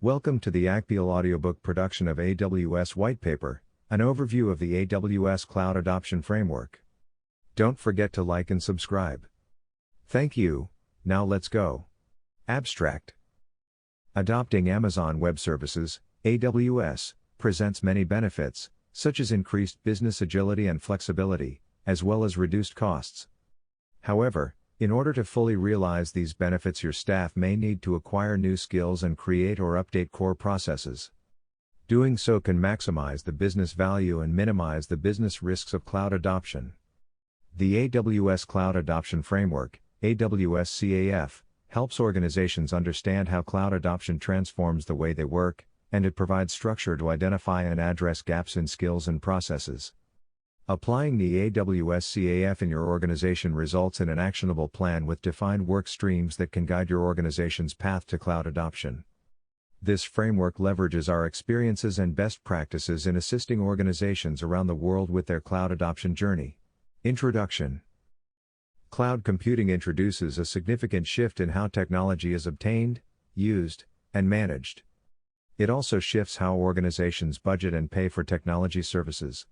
Welcome to the AGPIAL Audiobook production of AWS White Paper, an overview of the AWS Cloud Adoption Framework. Don't forget to like and subscribe. Thank you. Now let's go. Abstract. Adopting Amazon Web Services, AWS, presents many benefits, such as increased business agility and flexibility, as well as reduced costs. However, in order to fully realize these benefits, your staff may need to acquire new skills and create or update core processes. Doing so can maximize the business value and minimize the business risks of cloud adoption. The AWS Cloud Adoption Framework, AWS CAF, helps organizations understand how cloud adoption transforms the way they work, and it provides structure to identify and address gaps in skills and processes. Applying the AWS CAF in your organization results in an actionable plan with defined work streams that can guide your organization's path to cloud adoption. This framework leverages our experiences and best practices in assisting organizations around the world with their cloud adoption journey. Introduction. Cloud computing introduces a significant shift in how technology is obtained, used, and managed. It also shifts how organizations budget and pay for technology services.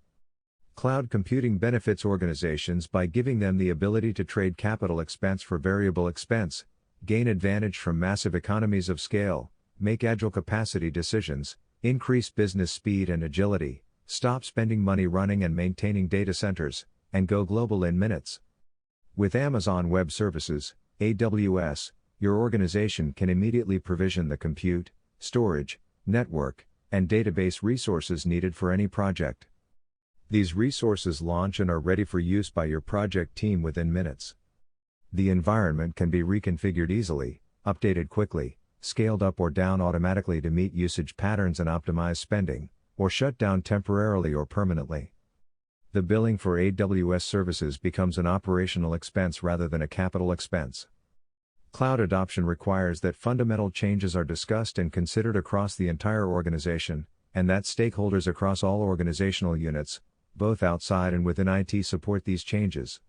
Cloud computing benefits organizations by giving them the ability to trade capital expense for variable expense, gain advantage from massive economies of scale, make agile capacity decisions, increase business speed and agility, stop spending money running and maintaining data centers, and go global in minutes. With Amazon Web Services, AWS, your organization can immediately provision the compute, storage, network, and database resources needed for any project. These resources launch and are ready for use by your project team within minutes. The environment can be reconfigured easily, updated quickly, scaled up or down automatically to meet usage patterns and optimize spending, or shut down temporarily or permanently. The billing for AWS services becomes an operational expense rather than a capital expense. Cloud adoption requires that fundamental changes are discussed and considered across the entire organization, and that stakeholders across all organizational units, both outside and within IT, support these changes.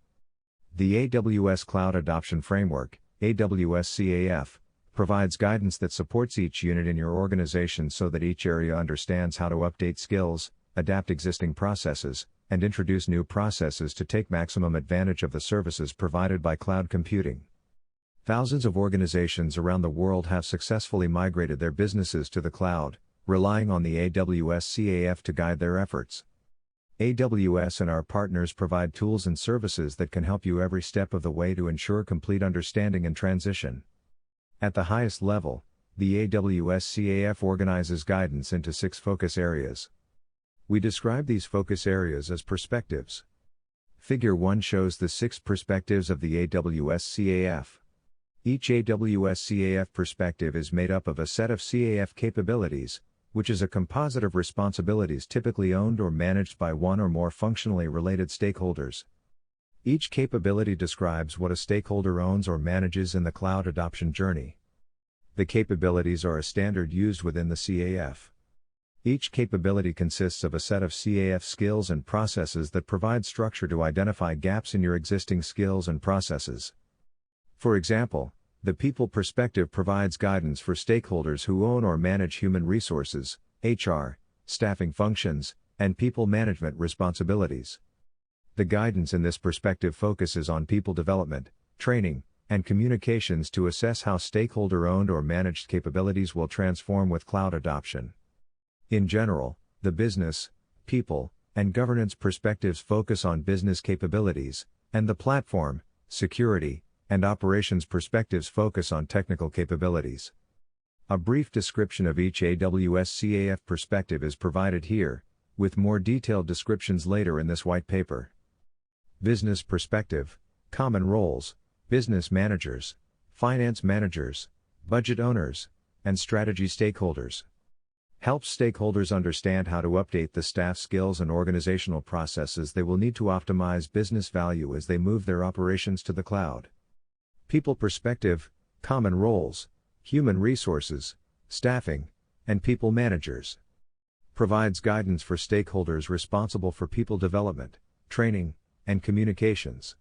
The AWS Cloud Adoption Framework, AWS CAF, provides guidance that supports each unit in your organization so that each area understands how to update skills, adapt existing processes, and introduce new processes to take maximum advantage of the services provided by cloud computing. Thousands of organizations around the world have successfully migrated their businesses to the cloud, relying on the AWS CAF to guide their efforts. AWS and our partners provide tools and services that can help you every step of the way to ensure complete understanding and transition. At the highest level, the AWS CAF organizes guidance into 6 focus areas. We describe these focus areas as perspectives. Figure 1 shows the 6 perspectives of the AWS CAF. Each AWS CAF perspective is made up of a set of CAF capabilities, which is a composite of responsibilities typically owned or managed by one or more functionally related stakeholders. Each capability describes what a stakeholder owns or manages in the cloud adoption journey. The capabilities are a standard used within the CAF. Each capability consists of a set of CAF skills and processes that provide structure to identify gaps in your existing skills and processes. For example, the people perspective provides guidance for stakeholders who own or manage human resources, HR, staffing functions, and people management responsibilities. The guidance in this perspective focuses on people development, training, and communications to assess how stakeholder-owned or managed capabilities will transform with cloud adoption. In general, the business, people, and governance perspectives focus on business capabilities, and the platform, security, and operations perspectives focus on technical capabilities. A brief description of each AWS CAF perspective is provided here, with more detailed descriptions later in this white paper. Business perspective, common roles, business managers, finance managers, budget owners, and strategy stakeholders. Helps stakeholders understand how to update the staff skills and organizational processes they will need to optimize business value as they move their operations to the cloud. People perspective, common roles, human resources, staffing, and people managers. Provides guidance for stakeholders responsible for people development, training, and communications.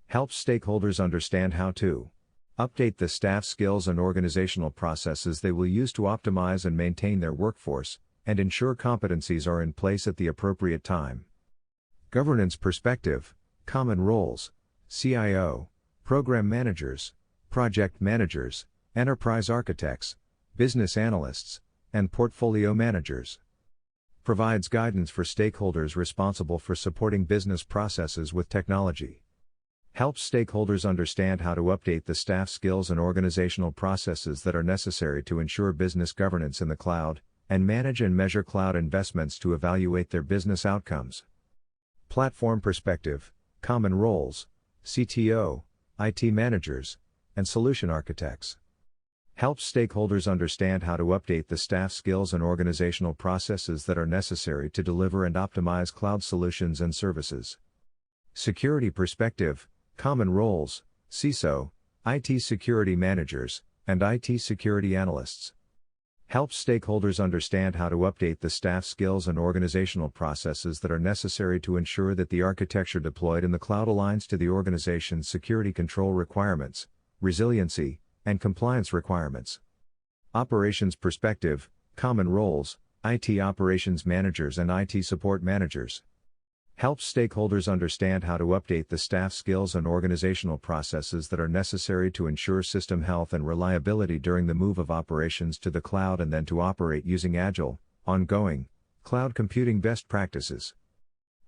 Helps stakeholders understand how to Update the staff skills and organizational processes they will use to optimize and maintain their workforce, and ensure competencies are in place at the appropriate time. Governance perspective, common roles, CIO, program managers, project managers, enterprise architects, business analysts, and portfolio managers. Provides guidance for stakeholders responsible for supporting business processes with technology. Helps stakeholders understand how to update the staff skills and organizational processes that are necessary to ensure business governance in the cloud, and manage and measure cloud investments to evaluate their business outcomes. Platform perspective, common roles, CTO, IT managers, and solution architects. Helps stakeholders understand how to update the staff skills and organizational processes that are necessary to deliver and optimize cloud solutions and services. Security perspective, common roles, CISO, IT security managers, and IT security analysts. Helps stakeholders understand how to update the staff skills and organizational processes that are necessary to ensure that the architecture deployed in the cloud aligns to the organization's security control requirements, resiliency, and compliance requirements. Operations perspective, common roles, IT operations managers and IT support managers. Helps stakeholders understand how to update the staff skills and organizational processes that are necessary to ensure system health and reliability during the move of operations to the cloud and then to operate using agile, ongoing, cloud computing best practices.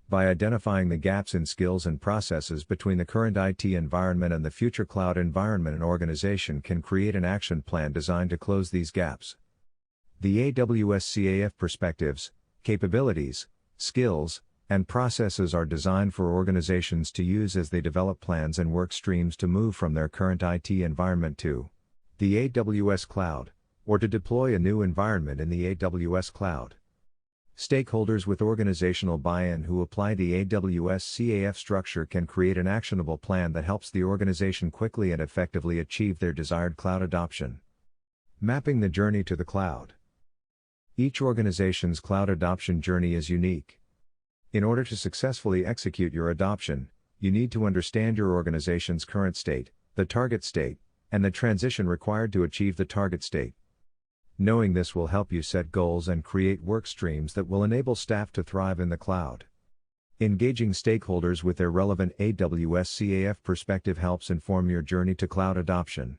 By identifying the gaps in skills and processes between the current IT environment and the future cloud environment, an organization can create an action plan designed to close these gaps. The AWS CAF perspectives, capabilities, skills, and processes are designed for organizations to use as they develop plans and work streams to move from their current IT environment to the AWS Cloud, or to deploy a new environment in the AWS Cloud. Stakeholders with organizational buy-in who apply the AWS CAF structure can create an actionable plan that helps the organization quickly and effectively achieve their desired cloud adoption. Mapping the journey to the cloud. Each organization's cloud adoption journey is unique. In order to successfully execute your adoption, you need to understand your organization's current state, the target state, and the transition required to achieve the target state. Knowing this will help you set goals and create work streams that will enable staff to thrive in the cloud. Engaging stakeholders with their relevant AWS CAF perspective helps inform your journey to cloud adoption.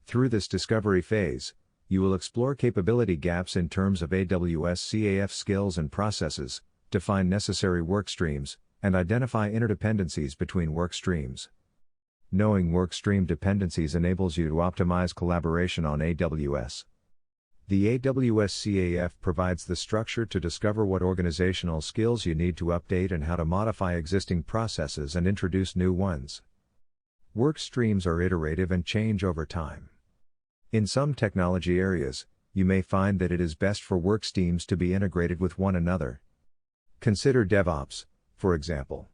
Through this discovery phase, you will explore capability gaps in terms of AWS CAF skills and processes, define necessary work streams, and identify interdependencies between work streams. Knowing work stream dependencies enables you to optimize collaboration on AWS. The AWS CAF provides the structure to discover what organizational skills you need to update and how to modify existing processes and introduce new ones. Work streams are iterative and change over time. In some technology areas, you may find that it is best for work streams to be integrated with one another. Consider DevOps, for example.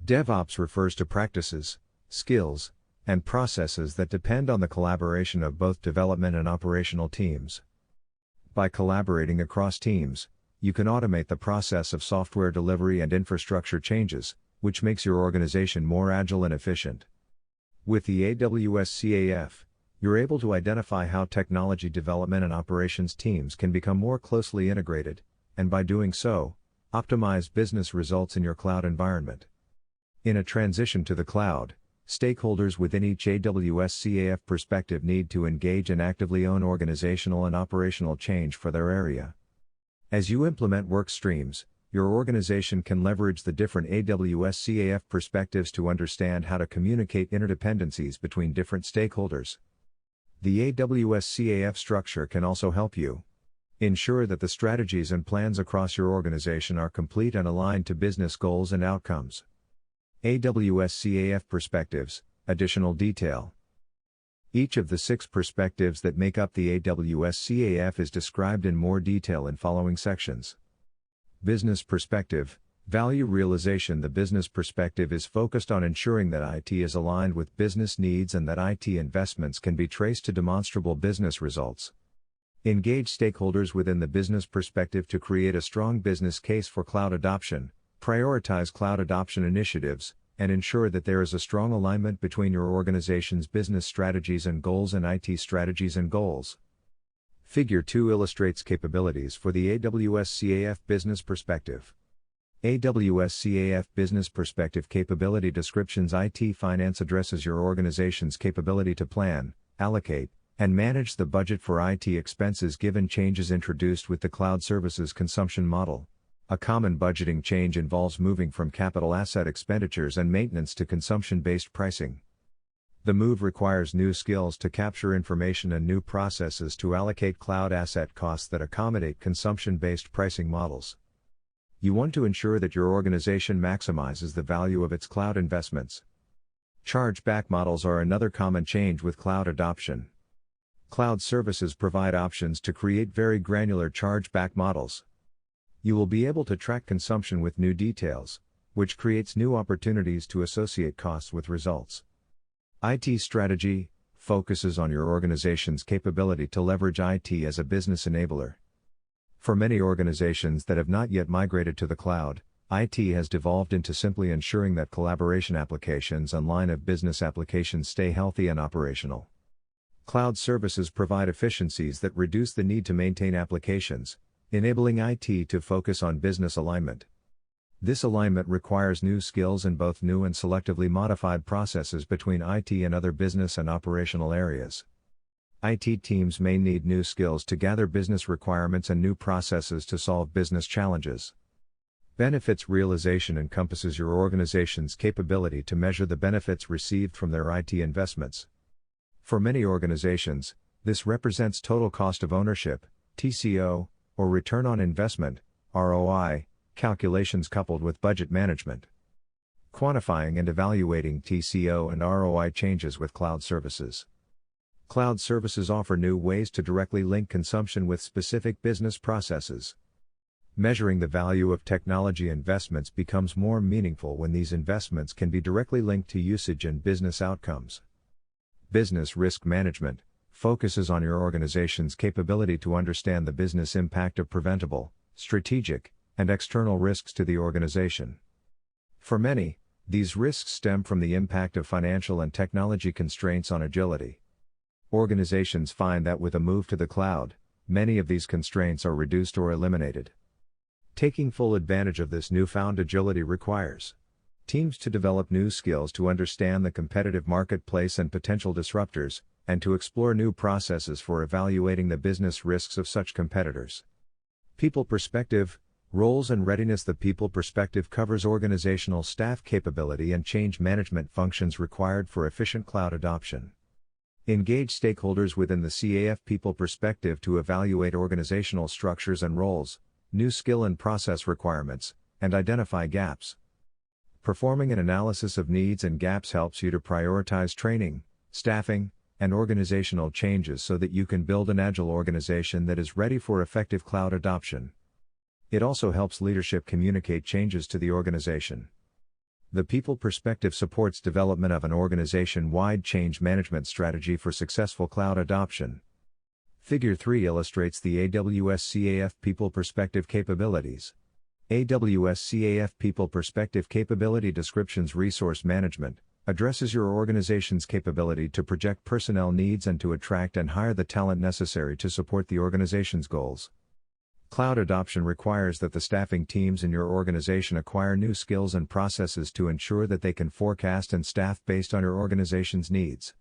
DevOps refers to practices, skills, and processes that depend on the collaboration of both development and operational teams. By collaborating across teams, you can automate the process of software delivery and infrastructure changes, which makes your organization more agile and efficient. With the AWS CAF, you're able to identify how technology development and operations teams can become more closely integrated, and by doing so, optimize business results in your cloud environment. In a transition to the cloud, stakeholders within each AWS CAF perspective need to engage and actively own organizational and operational change for their area. As you implement work streams, your organization can leverage the different AWS CAF perspectives to understand how to communicate interdependencies between different stakeholders. The AWS CAF structure can also help you ensure that the strategies and plans across your organization are complete and aligned to business goals and outcomes. AWS CAF perspectives, additional detail. Each of the 6 perspectives that make up the AWS CAF is described in more detail in following sections. Business perspective, value realization. The business perspective is focused on ensuring that IT is aligned with business needs and that IT investments can be traced to demonstrable business results. Engage stakeholders within the business perspective to create a strong business case for cloud adoption, prioritize cloud adoption initiatives, and ensure that there is a strong alignment between your organization's business strategies and goals and IT strategies and goals. Figure 2 illustrates capabilities for the AWS CAF Business Perspective. AWS CAF Business Perspective Capability Descriptions. IT Finance addresses your organization's capability to plan, allocate, and manage the budget for IT expenses given changes introduced with the cloud services consumption model. A common budgeting change involves moving from capital asset expenditures and maintenance to consumption-based pricing. The move requires new skills to capture information and new processes to allocate cloud asset costs that accommodate consumption-based pricing models. You want to ensure that your organization maximizes the value of its cloud investments. Chargeback models are another common change with cloud adoption. Cloud services provide options to create very granular chargeback models. You will be able to track consumption with new details, which creates new opportunities to associate costs with results. IT strategy focuses on your organization's capability to leverage IT as a business enabler. For many organizations that have not yet migrated to the cloud, IT has devolved into simply ensuring that collaboration applications and line of business applications stay healthy and operational. Cloud services provide efficiencies that reduce the need to maintain applications, enabling IT to focus on business alignment. This alignment requires new skills in both new and selectively modified processes between IT and other business and operational areas. IT teams may need new skills to gather business requirements and new processes to solve business challenges. Benefits realization encompasses your organization's capability to measure the benefits received from their IT investments. For many organizations, this represents total cost of ownership, TCO, or return on investment, ROI, calculations coupled with budget management. Quantifying and evaluating TCO and ROI changes with cloud services. Cloud services offer new ways to directly link consumption with specific business processes. Measuring the value of technology investments becomes more meaningful when these investments can be directly linked to usage and business outcomes. Business risk management focuses on your organization's capability to understand the business impact of preventable, strategic, and external risks to the organization. For many, these risks stem from the impact of financial and technology constraints on agility. Organizations find that with a move to the cloud, many of these constraints are reduced or eliminated. Taking full advantage of this newfound agility requires teams to develop new skills to understand the competitive marketplace and potential disruptors, and to explore new processes for evaluating the business risks of such competitors. People perspective, roles and readiness. The people perspective covers organizational staff capability and change management functions required for efficient cloud adoption. Engage stakeholders within the CAF people perspective to evaluate organizational structures and roles, new skill and process requirements, and identify gaps. Performing an analysis of needs and gaps helps you to prioritize training, staffing, and organizational changes so that you can build an agile organization that is ready for effective cloud adoption. It also helps leadership communicate changes to the organization. The people perspective supports development of an organization-wide change management strategy for successful cloud adoption. Figure 3 illustrates the AWS CAF people perspective capabilities. AWS CAF people perspective capability descriptions. Resource management addresses your organization's capability to project personnel needs and to attract and hire the talent necessary to support the organization's goals. Cloud adoption requires that the staffing teams in your organization acquire new skills and processes to ensure that they can forecast and staff based on your organization's needs.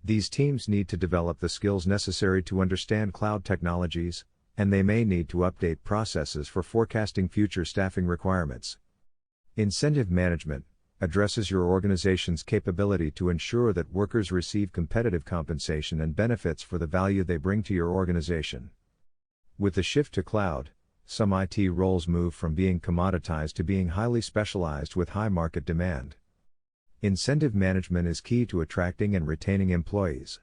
These teams need to develop the skills necessary to understand cloud technologies, and they may need to update processes for forecasting future staffing requirements. Incentive management addresses your organization's capability to ensure that workers receive competitive compensation and benefits for the value they bring to your organization. With the shift to cloud, some IT roles move from being commoditized to being highly specialized with high market demand. Incentive management is key to attracting and retaining employees.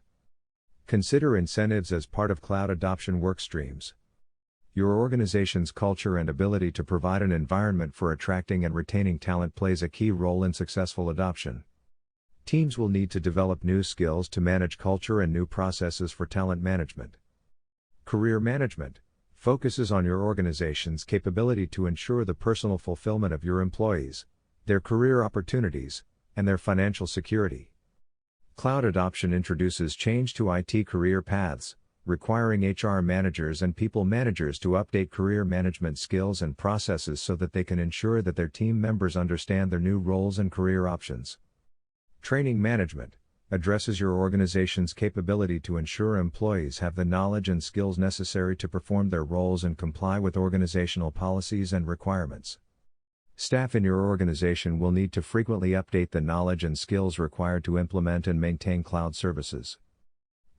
Consider incentives as part of cloud adoption work streams. Your organization's culture and ability to provide an environment for attracting and retaining talent plays a key role in successful adoption. Teams will need to develop new skills to manage culture and new processes for talent management. Career management focuses on your organization's capability to ensure the personal fulfillment of your employees, their career opportunities, and their financial security. Cloud adoption introduces change to IT career paths, requiring HR managers and people managers to update career management skills and processes so that they can ensure that their team members understand their new roles and career options. Training management addresses your organization's capability to ensure employees have the knowledge and skills necessary to perform their roles and comply with organizational policies and requirements. Staff in your organization will need to frequently update the knowledge and skills required to implement and maintain cloud services.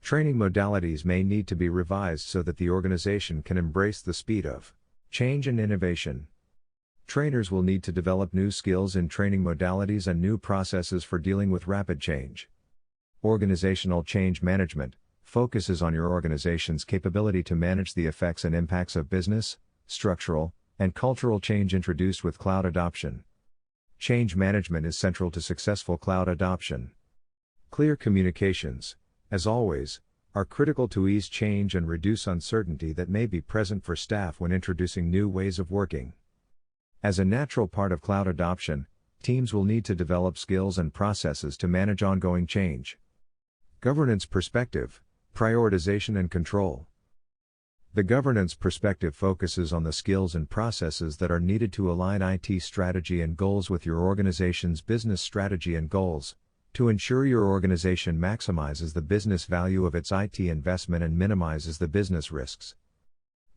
Training modalities may need to be revised so that the organization can embrace the speed of change and innovation. Trainers will need to develop new skills in training modalities and new processes for dealing with rapid change. Organizational change management focuses on your organization's capability to manage the effects and impacts of business, structural, and cultural change introduced with cloud adoption. Change management is central to successful cloud adoption. Clear communications, as always, are critical to ease change and reduce uncertainty that may be present for staff when introducing new ways of working. As a natural part of cloud adoption, teams will need to develop skills and processes to manage ongoing change. Governance perspective, prioritization and control. The governance perspective focuses on the skills and processes that are needed to align IT strategy and goals with your organization's business strategy and goals, to ensure your organization maximizes the business value of its IT investment and minimizes the business risks.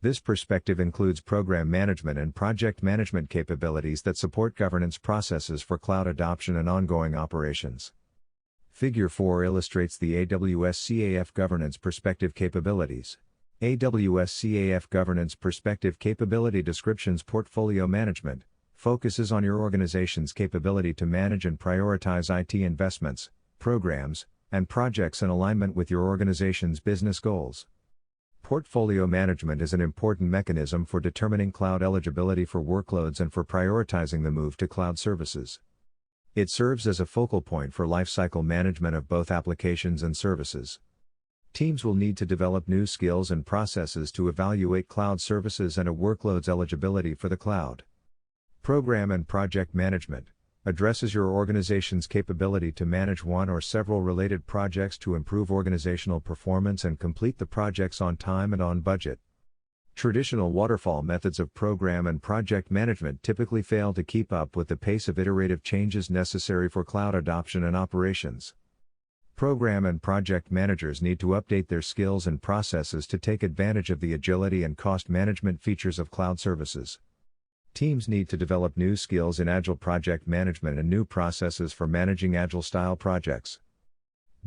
This perspective includes program management and project management capabilities that support governance processes for cloud adoption and ongoing operations. Figure 4 illustrates the AWS CAF governance perspective capabilities. AWS CAF governance perspective capability descriptions. Portfolio management focuses on your organization's capability to manage and prioritize IT investments, programs, and projects in alignment with your organization's business goals. Portfolio management is an important mechanism for determining cloud eligibility for workloads and for prioritizing the move to cloud services. It serves as a focal point for lifecycle management of both applications and services. Teams will need to develop new skills and processes to evaluate cloud services and a workload's eligibility for the cloud. Program and project management addresses your organization's capability to manage one or several related projects to improve organizational performance and complete the projects on time and on budget. Traditional waterfall methods of program and project management typically fail to keep up with the pace of iterative changes necessary for cloud adoption and operations. Program and project managers need to update their skills and processes to take advantage of the agility and cost management features of cloud services. Teams need to develop new skills in agile project management and new processes for managing agile-style projects.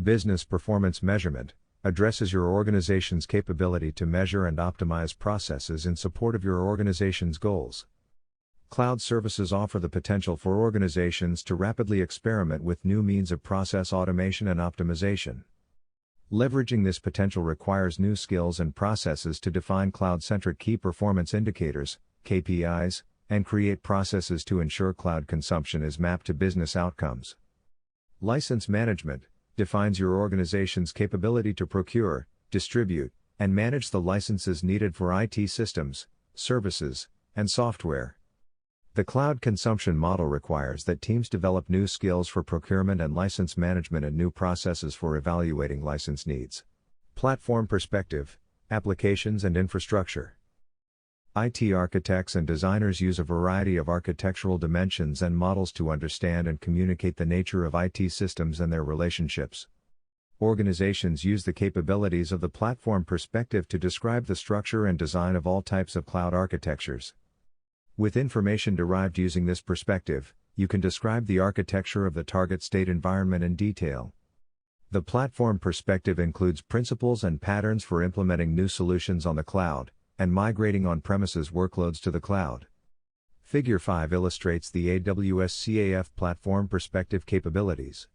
Business performance measurement addresses your organization's capability to measure and optimize processes in support of your organization's goals. Cloud services offer the potential for organizations to rapidly experiment with new means of process automation and optimization. Leveraging this potential requires new skills and processes to define cloud-centric key performance indicators, KPIs, and create processes to ensure cloud consumption is mapped to business outcomes. License management defines your organization's capability to procure, distribute, and manage the licenses needed for IT systems, services, and software. The cloud consumption model requires that teams develop new skills for procurement and license management and new processes for evaluating license needs. Platform perspective, applications and infrastructure. IT architects and designers use a variety of architectural dimensions and models to understand and communicate the nature of IT systems and their relationships. Organizations use the capabilities of the platform perspective to describe the structure and design of all types of cloud architectures. With information derived using this perspective, you can describe the architecture of the target state environment in detail. The platform perspective includes principles and patterns for implementing new solutions on the cloud, and migrating on-premises workloads to the cloud. Figure 5 illustrates the AWS CAF platform perspective capabilities.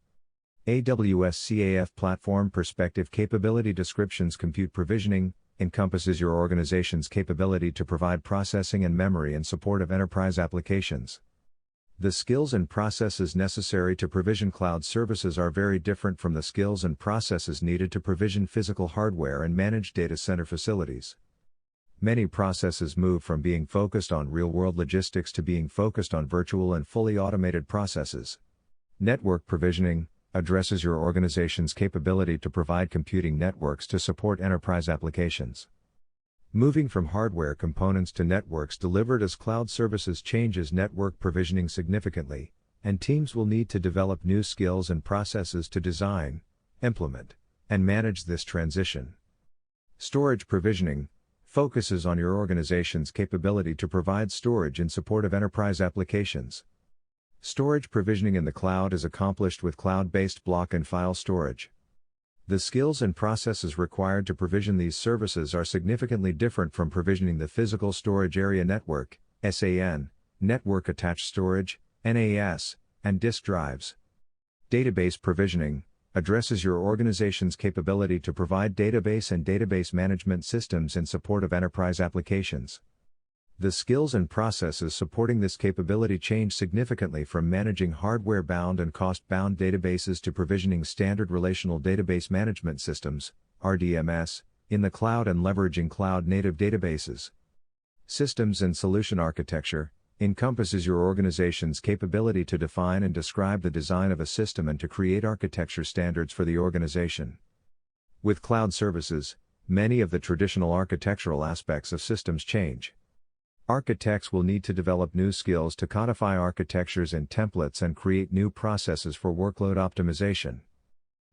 AWS CAF platform perspective capability descriptions. Compute provisioning encompasses your organization's capability to provide processing and memory in support of enterprise applications. The skills and processes necessary to provision cloud services are very different from the skills and processes needed to provision physical hardware and manage data center facilities. Many processes move from being focused on real-world logistics to being focused on virtual and fully automated processes. Network provisioning addresses your organization's capability to provide computing networks to support enterprise applications. Moving from hardware components to networks delivered as cloud services changes network provisioning significantly, and teams will need to develop new skills and processes to design, implement, and manage this transition. Storage provisioning focuses on your organization's capability to provide storage in support of enterprise applications. Storage provisioning in the cloud is accomplished with cloud-based block and file storage. The skills and processes required to provision these services are significantly different from provisioning the physical storage area network, SAN, network attached storage, NAS, and disk drives. Database provisioning addresses your organization's capability to provide database and database management systems in support of enterprise applications. The skills and processes supporting this capability change significantly from managing hardware-bound and cost-bound databases to provisioning standard relational database management systems, RDMS, in the cloud and leveraging cloud-native databases. Systems and solution architecture encompasses your organization's capability to define and describe the design of a system and to create architecture standards for the organization. With cloud services, many of the traditional architectural aspects of systems change. Architects will need to develop new skills to codify architectures and templates and create new processes for workload optimization.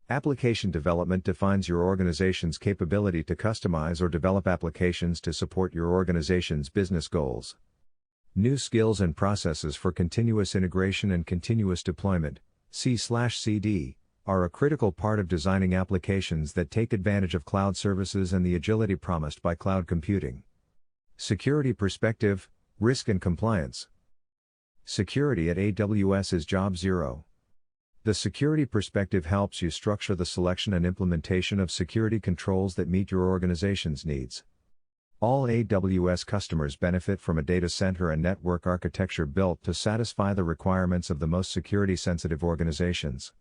Application development defines your organization's capability to customize or develop applications to support your organization's business goals. New skills and processes for continuous integration and continuous deployment, C/CD, are a critical part of designing applications that take advantage of cloud services and the agility promised by cloud computing. Security perspective, risk and compliance. Security at AWS is job zero. The security perspective helps you structure the selection and implementation of security controls that meet your organization's needs. All AWS customers benefit from a data center and network architecture built to satisfy the requirements of the most security-sensitive organizations.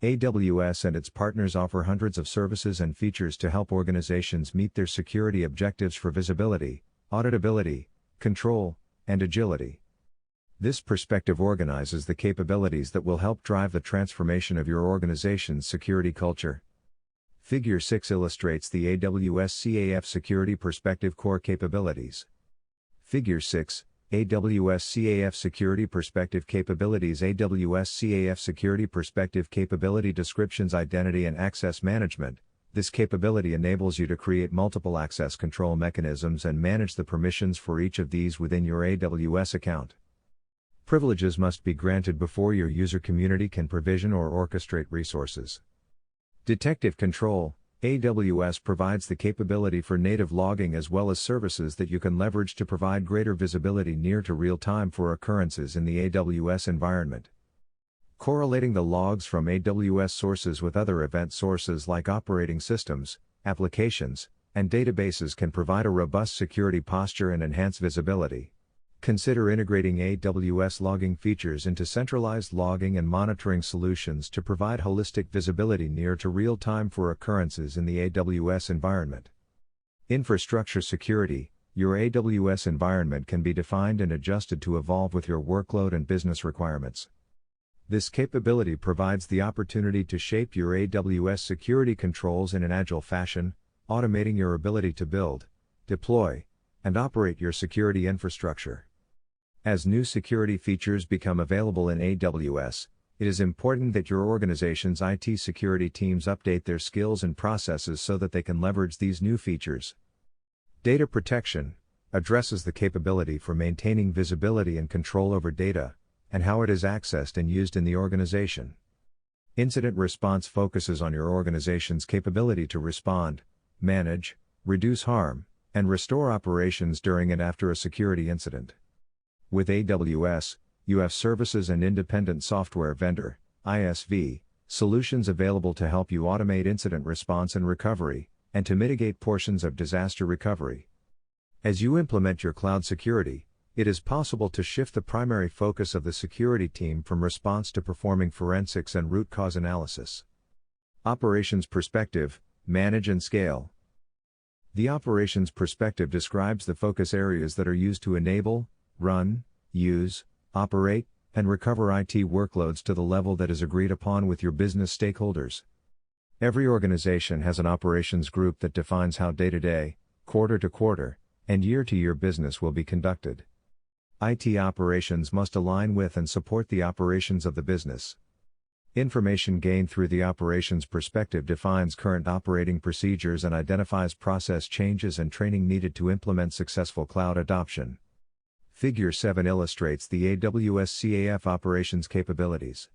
AWS and its partners offer hundreds of services and features to help organizations meet their security objectives for visibility, auditability, control, and agility. This perspective organizes the capabilities that will help drive the transformation of your organization's security culture. Figure 6 illustrates the AWS CAF Security Perspective core capabilities. Figure 6, AWS CAF Security Perspective Capabilities. AWS CAF Security Perspective Capability Descriptions. Identity and Access Management. This capability enables you to create multiple access control mechanisms and manage the permissions for each of these within your AWS account. Privileges must be granted before your user community can provision or orchestrate resources. Detective control. AWS provides the capability for native logging as well as services that you can leverage to provide greater visibility near to real time for occurrences in the AWS environment. Correlating the logs from AWS sources with other event sources like operating systems, applications, and databases can provide a robust security posture and enhance visibility. Consider integrating AWS logging features into centralized logging and monitoring solutions to provide holistic visibility near to real time for occurrences in the AWS environment. Infrastructure security. Your AWS environment can be defined and adjusted to evolve with your workload and business requirements. This capability provides the opportunity to shape your AWS security controls in an agile fashion, automating your ability to build, deploy, and operate your security infrastructure. As new security features become available in AWS, it is important that your organization's IT security teams update their skills and processes so that they can leverage these new features. Data protection addresses the capability for maintaining visibility and control over data, and how it is accessed and used in the organization. Incident response focuses on your organization's capability to respond, manage, reduce harm, and restore operations during and after a security incident. With AWS, you have services and independent software vendor, ISV, solutions available to help you automate incident response and recovery, and to mitigate portions of disaster recovery. As you implement your cloud security, it is possible to shift the primary focus of the security team from response to performing forensics and root cause analysis. Operations perspective, manage and scale. The operations perspective describes the focus areas that are used to enable, run, use, operate, and recover IT workloads to the level that is agreed upon with your business stakeholders. Every organization has an operations group that defines how day-to-day, quarter-to-quarter, and year-to-year business will be conducted. IT operations must align with and support the operations of the business. Information gained through the operations perspective defines current operating procedures and identifies process changes and training needed to implement successful cloud adoption. Figure 7 illustrates the AWS CAF operations capabilities.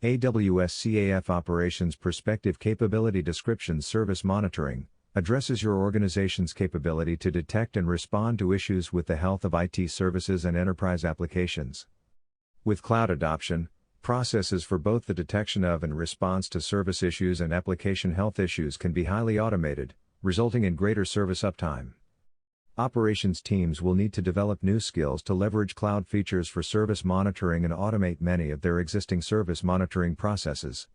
AWS CAF operations perspective capability description service monitoring addresses your organization's capability to detect and respond to issues with the health of IT services and enterprise applications. With cloud adoption, processes for both the detection of and response to service issues and application health issues can be highly automated, resulting in greater service uptime. Operations teams will need to develop new skills to leverage cloud features for service monitoring and automate many of their existing service monitoring processes.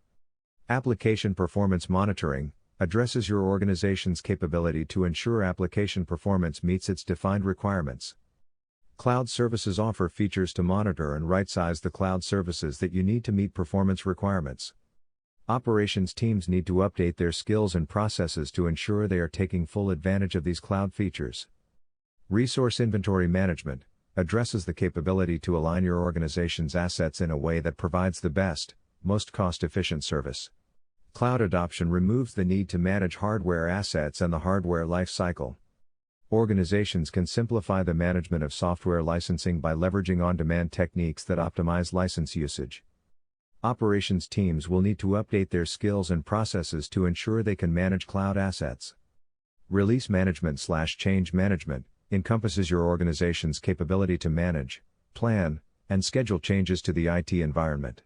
Application performance monitoring addresses your organization's capability to ensure application performance meets its defined requirements. Cloud services offer features to monitor and right-size the cloud services that you need to meet performance requirements. Operations teams need to update their skills and processes to ensure they are taking full advantage of these cloud features. Resource inventory management addresses the capability to align your organization's assets in a way that provides the best, most cost-efficient service. Cloud adoption removes the need to manage hardware assets and the hardware life cycle. Organizations can simplify the management of software licensing by leveraging on-demand techniques that optimize license usage. Operations teams will need to update their skills and processes to ensure they can manage cloud assets. Release management/change management encompasses your organization's capability to manage, plan, and schedule changes to the IT environment.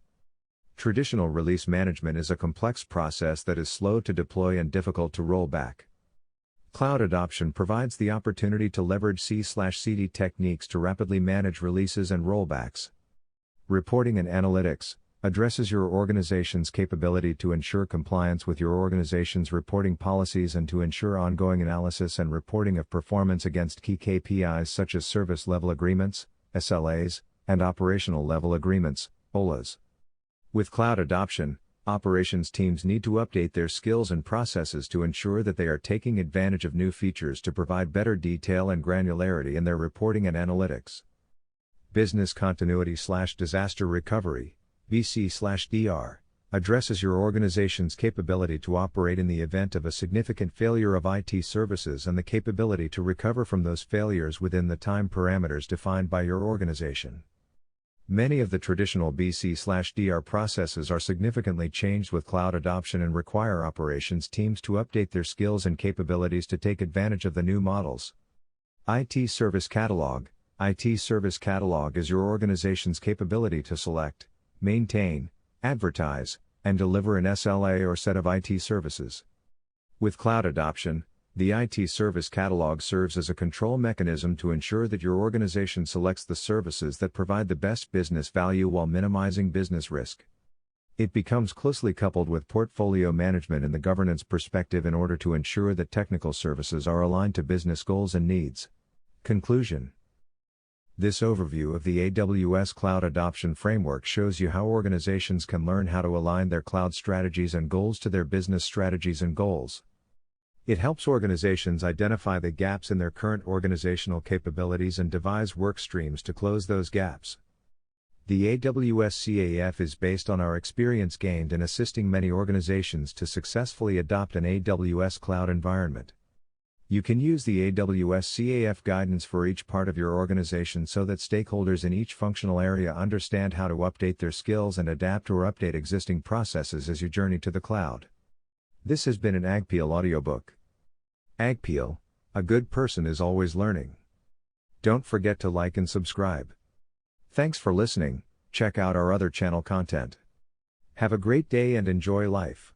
Traditional release management is a complex process that is slow to deploy and difficult to roll back. Cloud adoption provides the opportunity to leverage C/CD techniques to rapidly manage releases and rollbacks. Reporting and analytics addresses your organization's capability to ensure compliance with your organization's reporting policies and to ensure ongoing analysis and reporting of performance against key KPIs such as service level agreements, SLAs, and operational level agreements, OLAs. With cloud adoption, operations teams need to update their skills and processes to ensure that they are taking advantage of new features to provide better detail and granularity in their reporting and analytics. Business continuity/disaster recovery, BC/DR, addresses your organization's capability to operate in the event of a significant failure of IT services and the capability to recover from those failures within the time parameters defined by your organization. Many of the traditional BC/DR processes are significantly changed with cloud adoption and require operations teams to update their skills and capabilities to take advantage of the new models. IT Service Catalog. IT Service Catalog is your organization's capability to select, maintain, advertise, and deliver an SLA or set of IT services. With cloud adoption, the IT Service Catalog serves as a control mechanism to ensure that your organization selects the services that provide the best business value while minimizing business risk. It becomes closely coupled with portfolio management in the governance perspective in order to ensure that technical services are aligned to business goals and needs. Conclusion. This overview of the AWS Cloud Adoption Framework shows you how organizations can learn how to align their cloud strategies and goals to their business strategies and goals. It helps organizations identify the gaps in their current organizational capabilities and devise work streams to close those gaps. The AWS CAF is based on our experience gained in assisting many organizations to successfully adopt an AWS cloud environment. You can use the AWS CAF guidance for each part of your organization so that stakeholders in each functional area understand how to update their skills and adapt or update existing processes as you journey to the cloud. This has been an AGPIAL audiobook. AGPIAL, a good person is always learning. Don't forget to like and subscribe. Thanks for listening. Check out our other channel content. Have a great day and enjoy life.